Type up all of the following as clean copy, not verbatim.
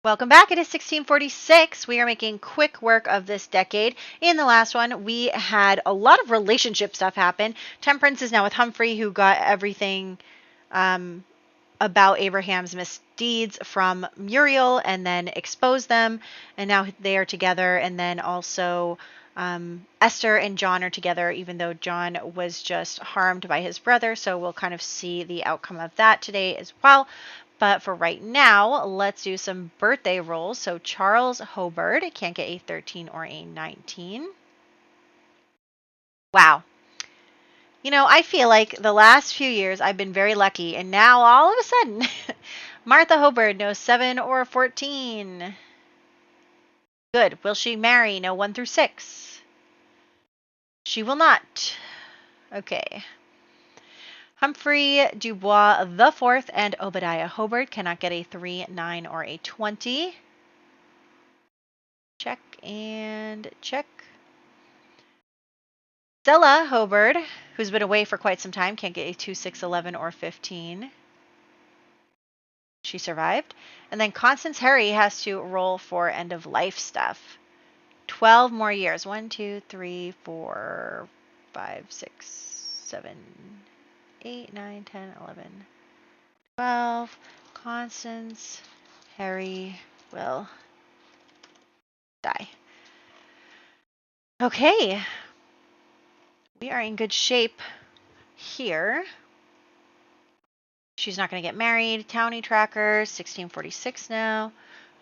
Welcome back. It is 1646. We are making quick work of this decade. In the last one, we had a lot of relationship stuff happen. Temperance is now with Humphrey, who got everything about Abraham's misdeeds from Muriel and then exposed them. And now they are together. And then also Esther and John are together, even though John was just harmed by his brother. So we'll kind of see the outcome of that today as well. But for right now, let's do some birthday rolls. So Charles Hobart can't get a 13 or a 19. Wow. I feel like the last few years I've been very lucky, and now all of a sudden, Martha Hobart, no 7 or 14. Good. Will she marry? No 1 through 6. She will not. Okay. Humphrey Dubois the Fourth and Obadiah Hobart cannot get a 3, 9, or a 20. Check and check. Stella Hobart, who's been away for quite some time, can't get a 2, 6, 11, or 15. She survived. And then Constance Harry has to roll for end of life stuff. 12 more years. 1, 2, 3, 4, 5, 6, 7, 8, 9, 10, 11, 12. Constance Harry will die. Okay. We are in good shape here. She's not going to get married. Townie Tracker, 1646 now.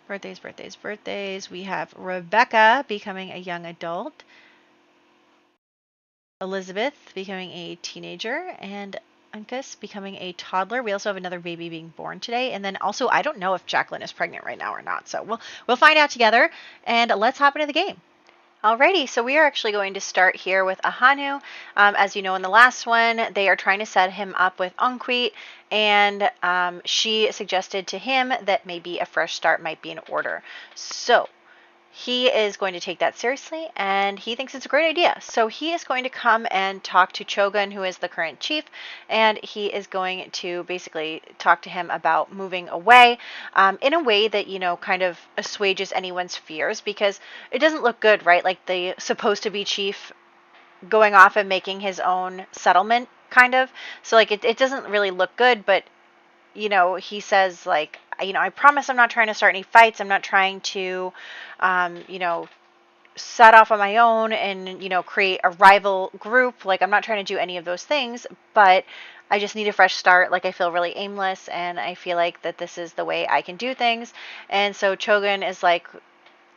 Birthdays. We have Rebecca becoming a young adult. Elizabeth becoming a teenager. And Uncas becoming a toddler. We also have another baby being born today. And then also, I don't know if Jacqueline is pregnant right now or not. So we'll find out together. And let's hop into the game. Alrighty, so we are actually going to start here with Ahanu. As you know, in the last one, they are trying to set him up with Unquit, and she suggested to him that maybe a fresh start might be in order. So he is going to take that seriously, and he thinks it's a great idea. So he is going to come and talk to Chogun, who is the current chief, and he is going to basically talk to him about moving away in a way that, kind of assuages anyone's fears, because it doesn't look good, right? Like the supposed to be chief going off and making his own settlement, kind of. So, like, it doesn't really look good, but he says, like, I promise I'm not trying to start any fights. I'm not trying to, set off on my own and, create a rival group. Like, I'm not trying to do any of those things, but I just need a fresh start. Like, I feel really aimless, and I feel like that this is the way I can do things. And so Chogun is, like,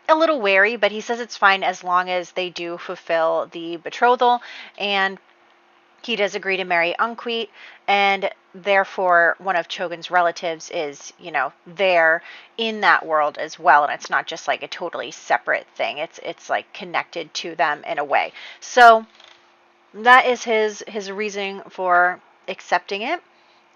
a little wary, but he says it's fine as long as they do fulfill the betrothal. And he does agree to marry Unquit, and therefore one of Chogun's relatives is, there in that world as well, and it's not just like a totally separate thing. It's like connected to them in a way. So that is his reasoning for accepting it.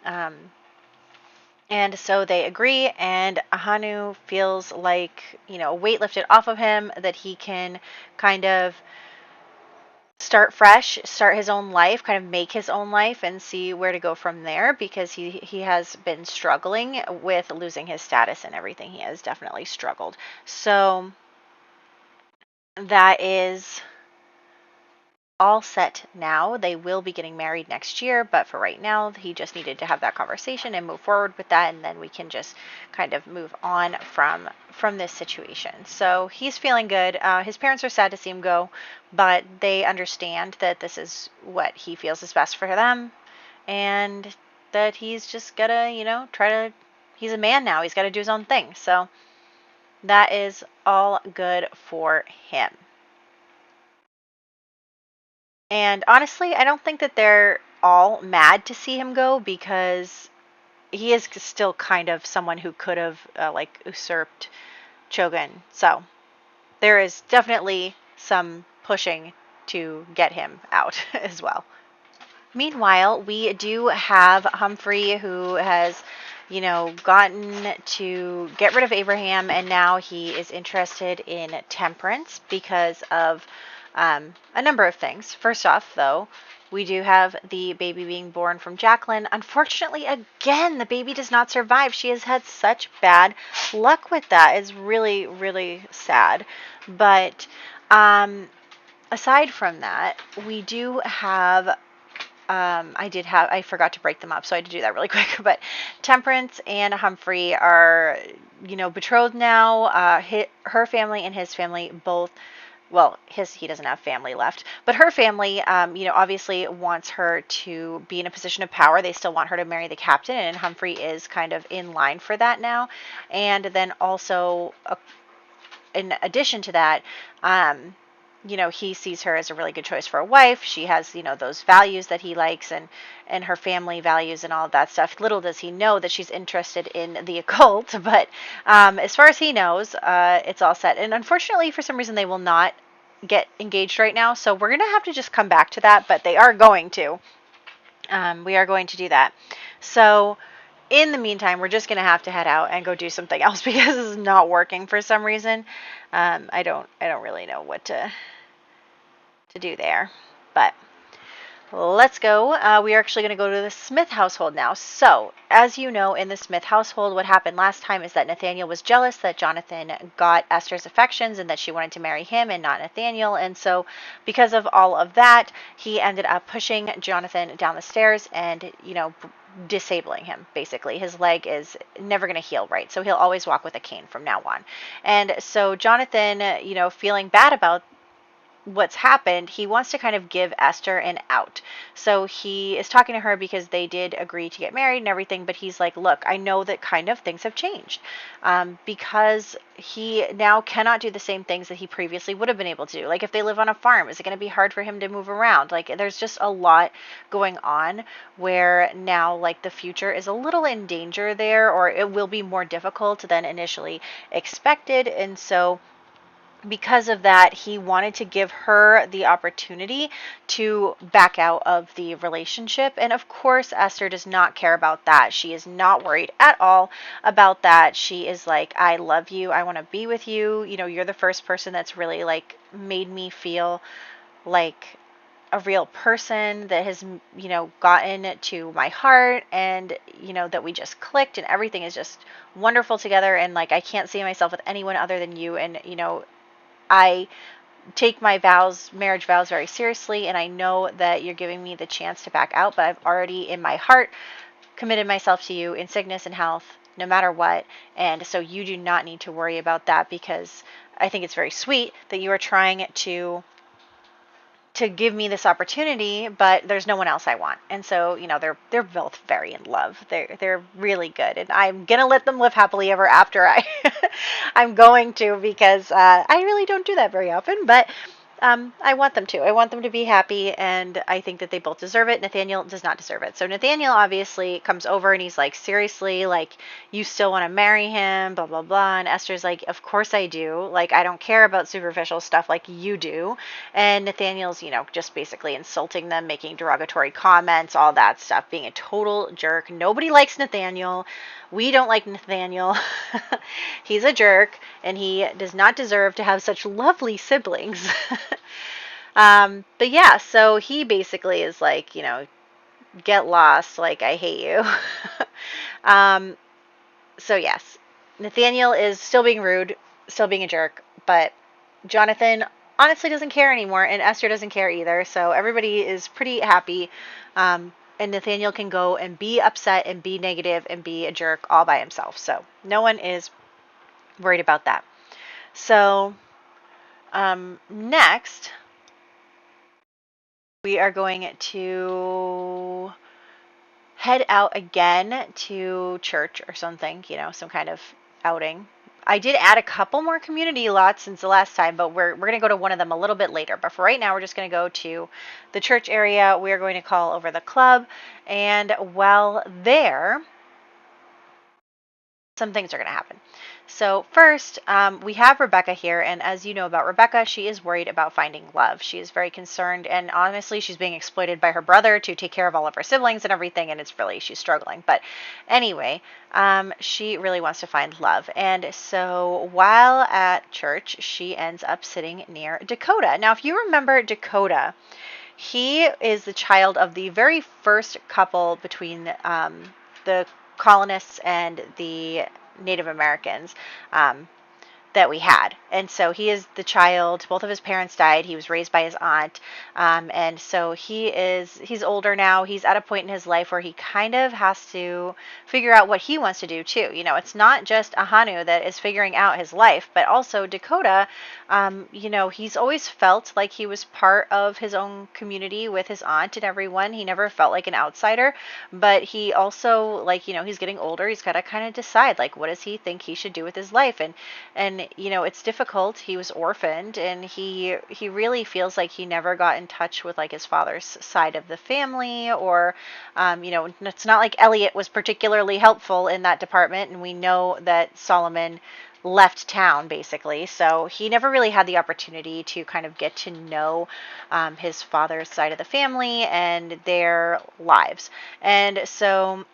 And so they agree, and Ahanu feels like, a weight lifted off of him, that he can kind of start fresh, start his own life, kind of make his own life, and see where to go from there, because he has been struggling with losing his status and everything. He has definitely struggled. So that is all set now. They will be getting married next year, but for right now, he just needed to have that conversation and move forward with that, and then we can just kind of move on from this situation. So he's feeling good. His parents are sad to see him go, but they understand that this is what he feels is best for them, and that he's just gotta, he's a man now. He's got to do his own thing. So that is all good for him. And honestly, I don't think that they're all mad to see him go, because he is still kind of someone who could have usurped Chogun. So there is definitely some pushing to get him out as well. Meanwhile, we do have Humphrey, who has, gotten to get rid of Abraham, and now he is interested in Temperance because of a number of things. First off, though, we do have the baby being born from Jacqueline. Unfortunately, again, the baby does not survive. She has had such bad luck with that. It's really, really sad. But aside from that, we do have I forgot to break them up, so I had to do that really quick. But Temperance and Humphrey are, betrothed now. Her family and his family both, well, he doesn't have family left, but her family, obviously wants her to be in a position of power. They still want her to marry the captain, and Humphrey is kind of in line for that now. And then also, in addition to that, he sees her as a really good choice for a wife. She has, those values that he likes, and her family values and all of that stuff. Little does he know that she's interested in the occult, but as far as he knows, it's all set. And unfortunately, for some reason, they will not get engaged right now, so we're going to have to just come back to that, but they are going to. We are going to do that. So in the meantime, we're just going to have to head out and go do something else because this is not working for some reason. I don't really know what to do there, but let's go. We are actually going to go to the Smith household now. So, as you know, in the Smith household, what happened last time is that Nathaniel was jealous that Jonathan got Esther's affections and that she wanted to marry him and not Nathaniel. And so, because of all of that, he ended up pushing Jonathan down the stairs and, disabling him, basically. His leg is never going to heal right. So, he'll always walk with a cane from now on. And so, Jonathan, feeling bad about what's happened, he wants to kind of give Esther an out. So he is talking to her because they did agree to get married and everything, but he's like, look, I know that kind of things have changed because he now cannot do the same things that he previously would have been able to do. Like if they live on a farm, is it going to be hard for him to move around? Like there's just a lot going on where now like the future is a little in danger there, or it will be more difficult than initially expected. And so because of that, he wanted to give her the opportunity to back out of the relationship. And of course, Esther does not care about that. She is not worried at all about that. She is like, I love you. I want to be with you. You're the first person that's really like made me feel like a real person that has, gotten to my heart, and, that we just clicked and everything is just wonderful together. And like, I can't see myself with anyone other than you. And, I take my marriage vows very seriously, and I know that you're giving me the chance to back out, but I've already in my heart committed myself to you in sickness and health, no matter what. And so you do not need to worry about that, because I think it's very sweet that you are trying to give me this opportunity, but there's no one else I want. And so, they're both very in love. They're really good, and I'm gonna let them live happily ever after. I'm going to, because I really don't do that very often, but I want them to. I want them to be happy, and I think that they both deserve it. Nathaniel does not deserve it. So Nathaniel obviously comes over and he's like, seriously, like, you still want to marry him, blah, blah, blah. And Esther's like, of course I do. Like, I don't care about superficial stuff like you do. And Nathaniel's, just basically insulting them, making derogatory comments, all that stuff, being a total jerk. Nobody likes Nathaniel. We don't like Nathaniel. He's a jerk, and he does not deserve to have such lovely siblings. But yeah, so he basically is like, get lost, like, I hate you. So yes, Nathaniel is still being rude, still being a jerk, but Jonathan honestly doesn't care anymore, and Esther doesn't care either, so everybody is pretty happy. And Nathaniel can go and be upset and be negative and be a jerk all by himself. So no one is worried about that. So next, we are going to head out again to church or something, some kind of outing. I did add a couple more community lots since the last time, but we're going to go to one of them a little bit later. But for right now, we're just going to go to the church area. We're going to call over the club. And while there, some things are going to happen. So first, we have Rebecca here, and as you know about Rebecca, she is worried about finding love. She is very concerned, and honestly, she's being exploited by her brother to take care of all of her siblings and everything, and she's struggling. But anyway, she really wants to find love, and so while at church, she ends up sitting near Dakota. Now, if you remember Dakota, he is the child of the very first couple between the colonists and the Native Americans. That we had. And so he is the child. Both of his parents died. He was raised by his aunt. And so he's older now. He's at a point in his life where he kind of has to figure out what he wants to do too. It's not just Ahanu that is figuring out his life, but also Dakota. He's always felt like he was part of his own community with his aunt and everyone. He never felt like an outsider, but he also, like, he's getting older. He's got to kind of decide, like, what does he think he should do with his life? And it's difficult. He was orphaned, and he really feels like he never got in touch with, like, his father's side of the family, or it's not like Elliot was particularly helpful in that department, and we know that Solomon left town basically, so he never really had the opportunity to kind of get to know his father's side of the family and their lives. And so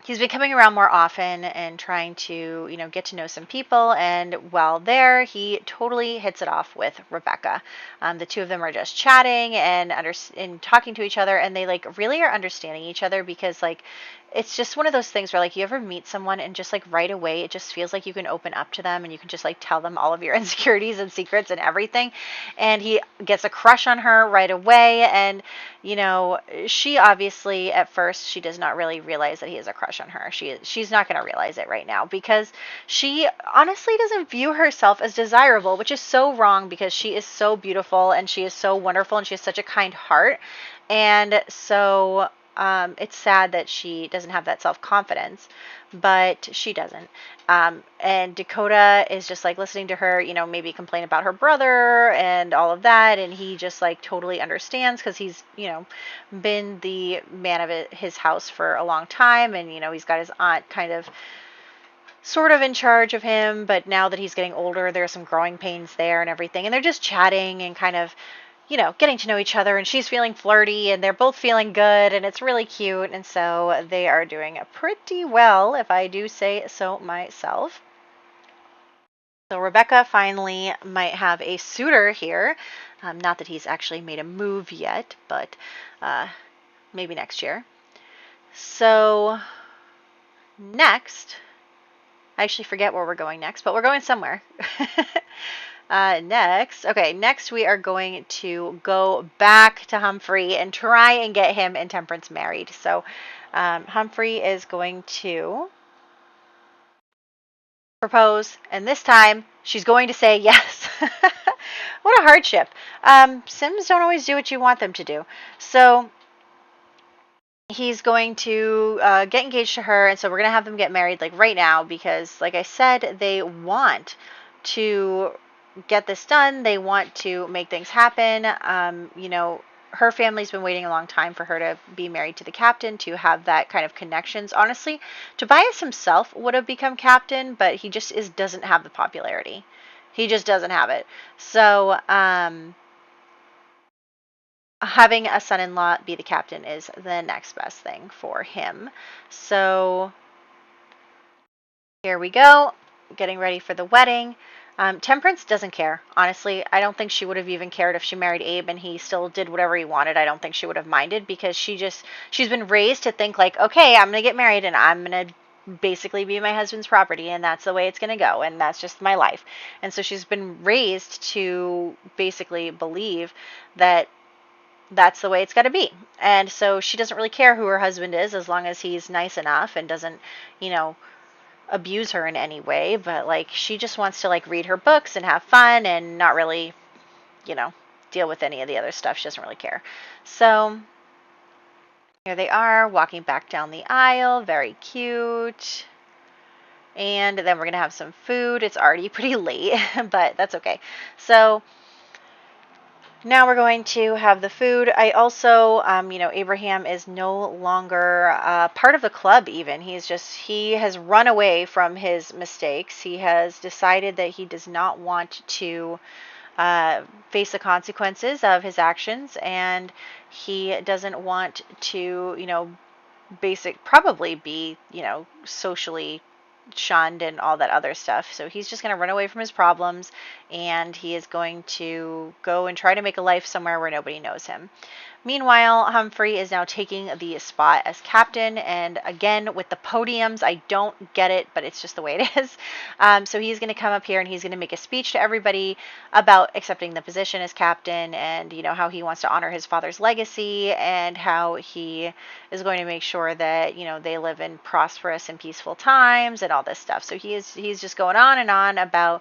he's been coming around more often and trying to, get to know some people. And while there, he totally hits it off with Rebecca. The two of them are just chatting and talking to each other, and they, like, really are understanding each other, because, like, it's just one of those things where, like, you ever meet someone and just, like, right away it just feels like you can open up to them and you can just, like, tell them all of your insecurities and secrets and everything. And he gets a crush on her right away. And she obviously, at first, she does not really realize that he has a crush on her. She's not going to realize it right now, because she honestly doesn't view herself as desirable, which is so wrong, because she is so beautiful and she is so wonderful and she has such a kind heart. And so it's sad that she doesn't have that self-confidence, but she doesn't. And Dakota is just, like, listening to her, maybe complain about her brother and all of that. And he just, like, totally understands, because he's, been the man of his house for a long time. And, he's got his aunt kind of sort of in charge of him. But now that he's getting older, there are some growing pains there and everything. And they're just chatting and kind of, getting to know each other, and she's feeling flirty and they're both feeling good, and it's really cute. And so they are doing pretty well, if I do say so myself. So Rebecca finally might have a suitor here. Not that he's actually made a move yet, but maybe next year. So next, I actually forget where we're going next, but we're going somewhere. Next we are going to go back to Humphrey and try and get him and Temperance married. So Humphrey is going to propose, and this time she's going to say yes. What a hardship. Sims don't always do what you want them to do. So he's going to get engaged to her, and so we're going to have them get married, like, right now, because, like I said, they want to get this done. They want to make things happen. Her family's been waiting a long time for her to be married to the captain, to have that kind of connections. Honestly, Tobias himself would have become captain, but he just doesn't have the popularity. He just doesn't have it. So having a son-in-law be the captain is the next best thing for him. So here we go, getting ready for the wedding. Temperance doesn't care. Honestly, I don't think she would have even cared if she married Abe and he still did whatever he wanted. I don't think she would have minded, because she's been raised to think, like, okay, I'm going to get married and I'm going to basically be my husband's property, and that's the way it's going to go, and that's just my life. And so she's been raised to basically believe that that's the way it's got to be. And so she doesn't really care who her husband is, as long as he's nice enough and doesn't, abuse her in any way. But, like, she just wants to, like, read her books and have fun and not really, deal with any of the other stuff. She doesn't really care. So here they are walking back down the aisle. Very cute. And then we're going to have some food. It's already pretty late, but that's okay. So now we're going to have the food. I also, Abraham is no longer part of the club even. He has run away from his mistakes. He has decided that he does not want to face the consequences of his actions, and he doesn't want to, probably be, socially shunned and all that other stuff. So he's just going to run away from his problems, and he is going to go and try to make a life somewhere where nobody knows him. Meanwhile, Humphrey is now taking the spot as captain, and again with the podiums, I don't get it, but it's just the way it is. So he's going to come up here and he's going to make a speech to everybody about accepting the position as captain, and how he wants to honor his father's legacy, and how he is going to make sure that they live in prosperous and peaceful times and all this stuff. So he's just going on and on about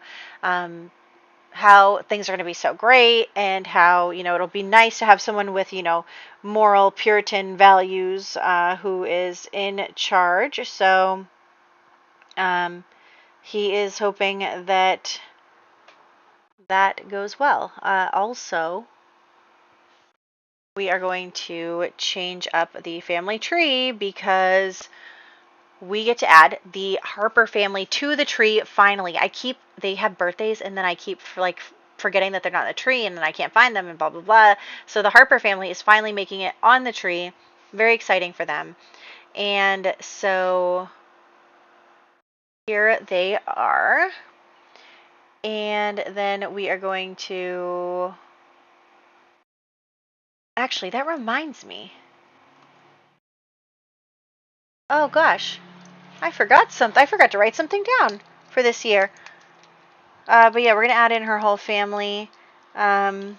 how things are going to be so great, and how it'll be nice to have someone with moral Puritan values who is in charge. So he is hoping that that goes well. Also, we are going to change up the family tree because we get to add the Harper family to the tree finally. They have birthdays, and then I keep forgetting that they're not in the tree, and then I can't find them, and blah blah blah. So the Harper family is finally making it on the tree. Very exciting for them. And so here they are. And then we are going to... Actually, that reminds me. Oh gosh. I forgot something. I forgot to write something down for this year. But yeah, we're going to add in her whole family. Wow,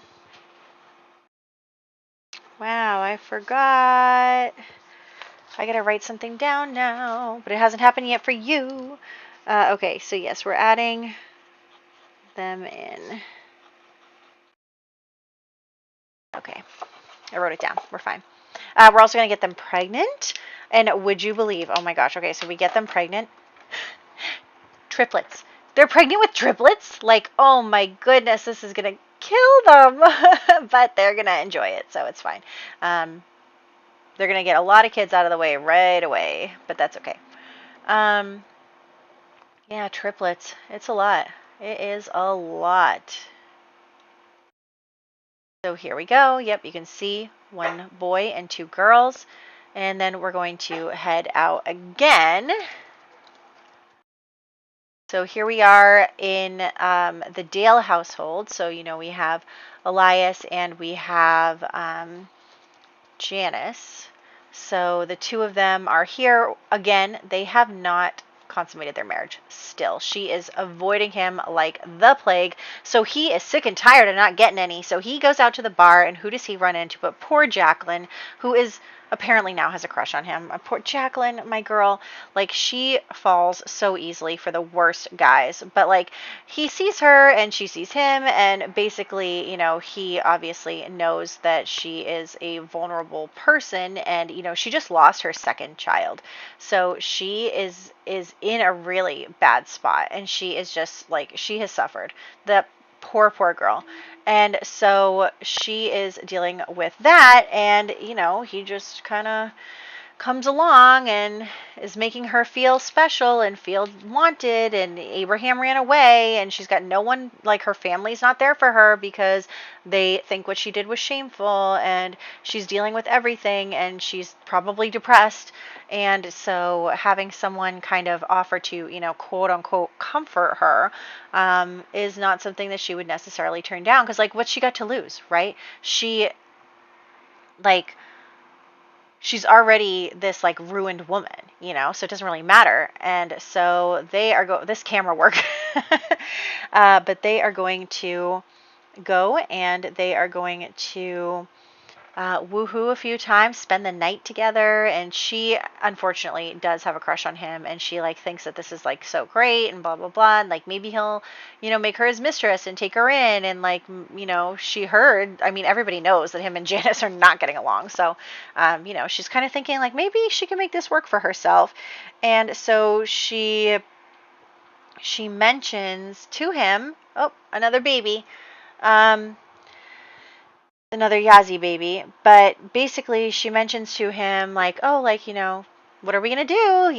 I forgot. I got to write something down now, but it hasn't happened yet for you. Okay, so yes, we're adding them in. Okay, I wrote it down. We're fine. We're also going to get them pregnant. And would you believe, oh my gosh, okay, so we get them pregnant. Triplets. They're pregnant with triplets? Like, oh my goodness, this is going to kill them. But they're going to enjoy it, so it's fine. They're going to get a lot of kids out of the way right away, but that's okay. Yeah, triplets. It's a lot. It is a lot. So here we go. Yep, you can see 1 boy and 2 girls. And then we're going to head out again. So here we are in the Dale household. So, we have Elias and we have Janice. So the 2 of them are here. Again, they have not consummated their marriage still. She is avoiding him like the plague. So he is sick and tired of not getting any. So he goes out to the bar, and who does he run into but poor Jacqueline, who is apparently now has a crush on him. Poor Jacqueline, my girl, she falls so easily for the worst guys. But he sees her and she sees him, and basically, he obviously knows that she is a vulnerable person, and she just lost her 2nd child. So she is in a really bad spot, and she is just she has suffered. The poor girl. And so she is dealing with that, and he just kind of comes along and is making her feel special and feel wanted. And Abraham ran away, and she's got no one, her family's not there for her because they think what she did was shameful, and she's dealing with everything, and she's probably depressed. And so having someone kind of offer to, quote unquote, comfort her is not something that she would necessarily turn down, because what's she got to lose, right? She's already this ruined woman, so it doesn't really matter. And so they are this camera work, but they are going to go, and they are going to woohoo a few times, spend the night together. And she unfortunately does have a crush on him, and she thinks that this is so great and blah blah blah, and maybe he'll make her his mistress and take her in. And she heard, I mean, everybody knows that him and Janice are not getting along. So she's kind of thinking maybe she can make this work for herself. And so she mentions to him, oh, another baby, another Yazzie baby. But basically she mentions to him what are we going to do?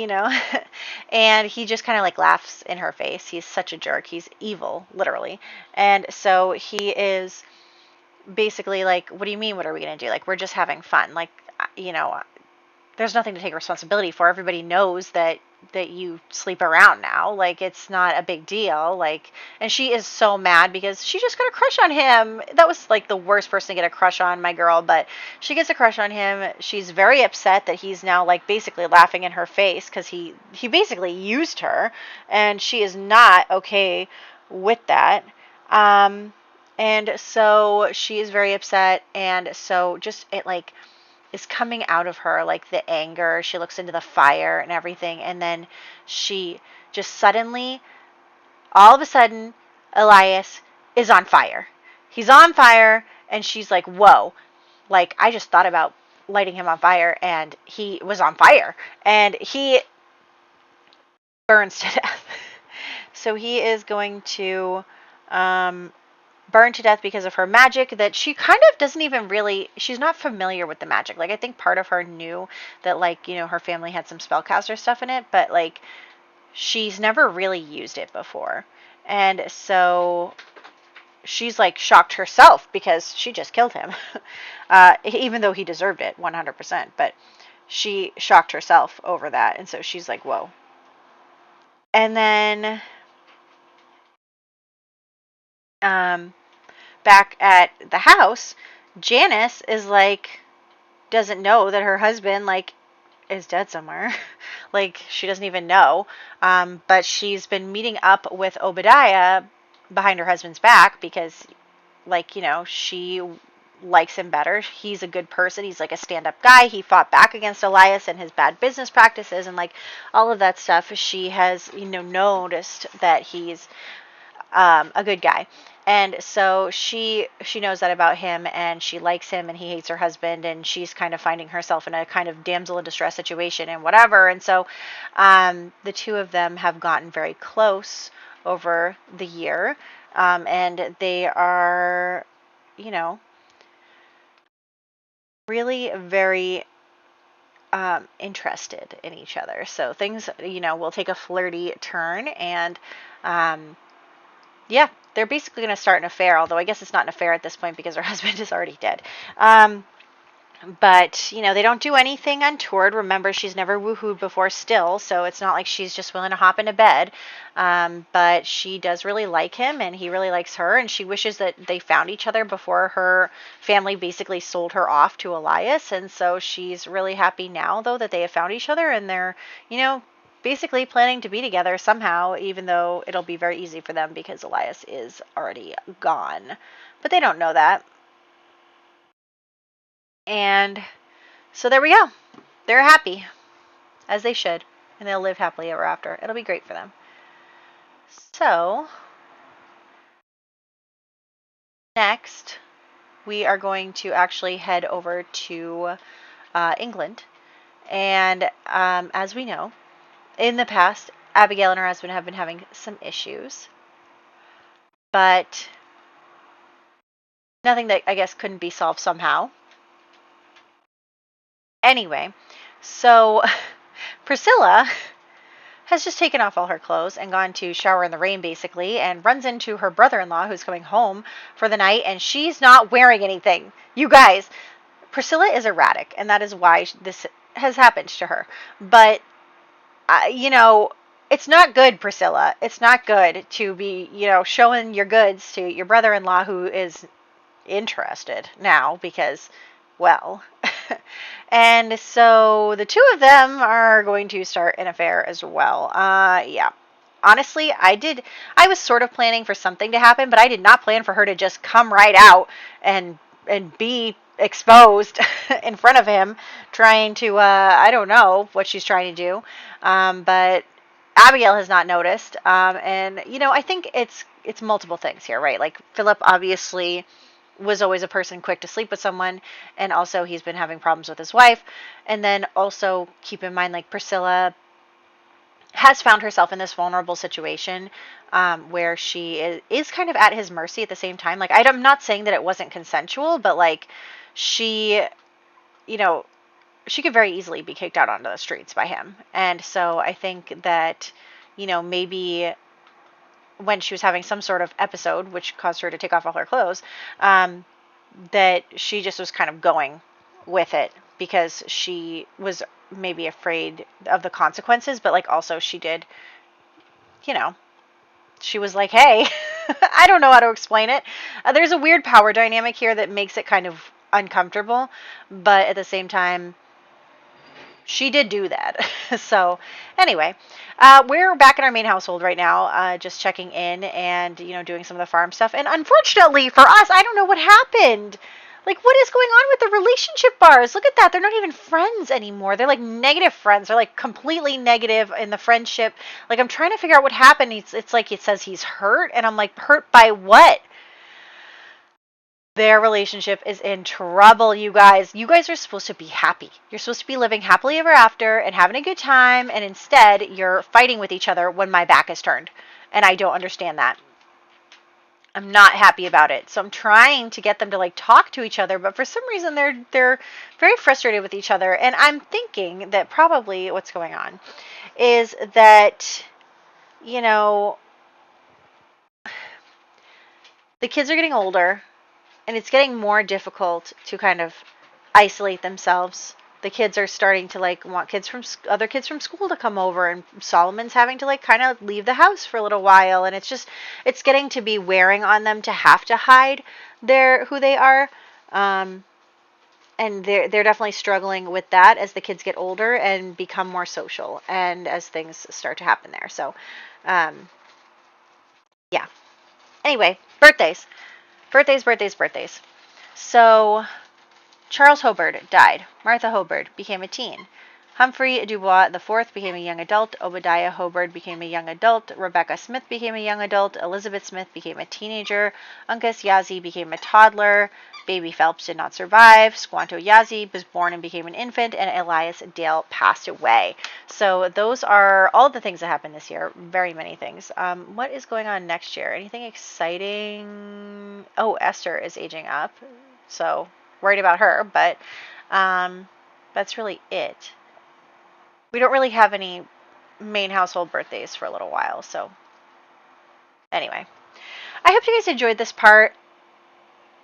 And he just kind of laughs in her face. He's such a jerk. He's evil, literally. And so he is basically what do you mean, what are we going to do? We're just having fun. There's nothing to take responsibility for. Everybody knows that that you sleep around now. Like, it's not a big deal. Like, and she is so mad because she just got a crush on him. That was like the worst person to get a crush on, my girl, but she gets a crush on him. She's very upset that he's now like basically laughing in her face because he basically used her, and she is not okay with that. And so she is very upset, and so just it like is coming out of her, like the anger. She looks into the fire and everything, and then she just suddenly, all of a sudden, Elias is on fire. He's on fire, and she's like, whoa, like I just thought about lighting him on fire, and he was on fire, and he burns to death. So he is going to um, burn to death because of her magic that she kind of doesn't even really, she's not familiar with the magic. Like, I think part of her knew that, like, you know, her family had some spellcaster stuff in it, but like she's never really used it before. And so she's like shocked herself because she just killed him. Even though he deserved it 100%, but she shocked herself over that, and so she's like, whoa. And then um back at the house, Janice is like, doesn't know that her husband like is dead somewhere. Like, she doesn't even know. But she's been meeting up with Obadiah behind her husband's back because, like, you know, she likes him better. He's a good person. He's like a stand-up guy. He fought back against Elias and his bad business practices and like all of that stuff. She has, you know, noticed that he's a good guy. And so she knows that about him, and she likes him, and he hates her husband, and she's kind of finding herself in a kind of damsel in distress situation and whatever. And so the two of them have gotten very close over the year, and they are, you know, really very interested in each other. So things, you know, will take a flirty turn, and yeah, they're basically going to start an affair, although I guess it's not an affair at this point because her husband is already dead. But, you know, they don't do anything untoward. Remember, she's never woohooed before still, so it's not like she's just willing to hop into bed. But she does really like him, and he really likes her, and she wishes that they found each other before her family basically sold her off to Elias. And so she's really happy now, though, that they have found each other, and they're, you know, basically planning to be together somehow, even though it'll be very easy for them because Elias is already gone. But they don't know that. And so there we go. They're happy, as they should, and they'll live happily ever after. It'll be great for them. So, next, we are going to actually head over to England. And as we know, in the past, Abigail and her husband have been having some issues, but nothing that I guess couldn't be solved somehow. Anyway, so Priscilla has just taken off all her clothes and gone to shower in the rain, basically, and runs into her brother-in-law who's coming home for the night, and she's not wearing anything. You guys, Priscilla is erratic, and that is why this has happened to her. But, you know, it's not good, Priscilla. It's not good to be, you know, showing your goods to your brother-in-law who is interested now because, well, and so the two of them are going to start an affair as well. Yeah. Honestly, I was sort of planning for something to happen, but I did not plan for her to just come right out and be exposed in front of him trying to, I don't know what she's trying to do. But Abigail has not noticed. And, you know, I think it's multiple things here, right? Like, Philip obviously was always a person quick to sleep with someone, and also he's been having problems with his wife. And then also keep in mind, like, Priscilla has found herself in this vulnerable situation where she is kind of at his mercy at the same time. Like, I'm not saying that it wasn't consensual, but like, she, you know, she could very easily be kicked out onto the streets by him. And so I think that, you know, maybe when she was having some sort of episode, which caused her to take off all her clothes, that she just was kind of going with it because she was maybe afraid of the consequences, but like also she did, you know, she was like, hey, I don't know how to explain it. There's a weird power dynamic here that makes it kind of uncomfortable, but at the same time, she did do that. So anyway, we're back in our main household right now, just checking in and, doing some of the farm stuff. And unfortunately for us, I don't know what happened. Like, what is going on with the relationship bars? Look at that. They're not even friends anymore. They're like negative friends. They're like completely negative in the friendship. Like, I'm trying to figure out what happened. It's like it says he's hurt. And I'm like, hurt by what? Their relationship is in trouble, you guys. You guys are supposed to be happy. You're supposed to be living happily ever after and having a good time. And instead, you're fighting with each other when my back is turned. And I don't understand that. I'm not happy about it. So I'm trying to get them to like talk to each other, but for some reason they're very frustrated with each other. And I'm thinking that probably what's going on is that, you know, the kids are getting older and it's getting more difficult to kind of isolate themselves. The kids are starting to like want other kids from school to come over, and Solomon's having to like kind of leave the house for a little while, and it's getting to be wearing on them to have to hide who they are. And they're definitely struggling with that as the kids get older and become more social, and as things start to happen there. So, yeah. Anyway, birthdays. So Charles Hobart died. Martha Hobart became a teen. Humphrey Dubois IV became a young adult. Obadiah Hobart became a young adult. Rebecca Smith became a young adult. Elizabeth Smith became a teenager. Uncas Yazzie became a toddler. Baby Phelps did not survive. Squanto Yazzie was born and became an infant. And Elias Dale passed away. So those are all the things that happened this year. Very many things. What is going on next year? Anything exciting? Oh, Esther is aging up. So worried about her, but that's really it. We don't really have any main household birthdays for a little while, so anyway. I hope you guys enjoyed this part.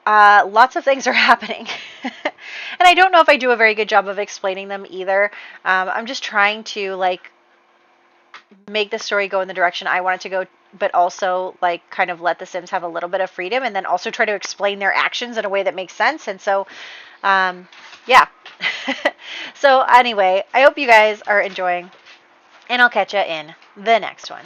Lots of things are happening. And I don't know if I do a very good job of explaining them either. I'm just trying to like make the story go in the direction I want it to go, but also like kind of let the Sims have a little bit of freedom, and then also try to explain their actions in a way that makes sense. And so, yeah. So anyway, I hope you guys are enjoying, and I'll catch you in the next one.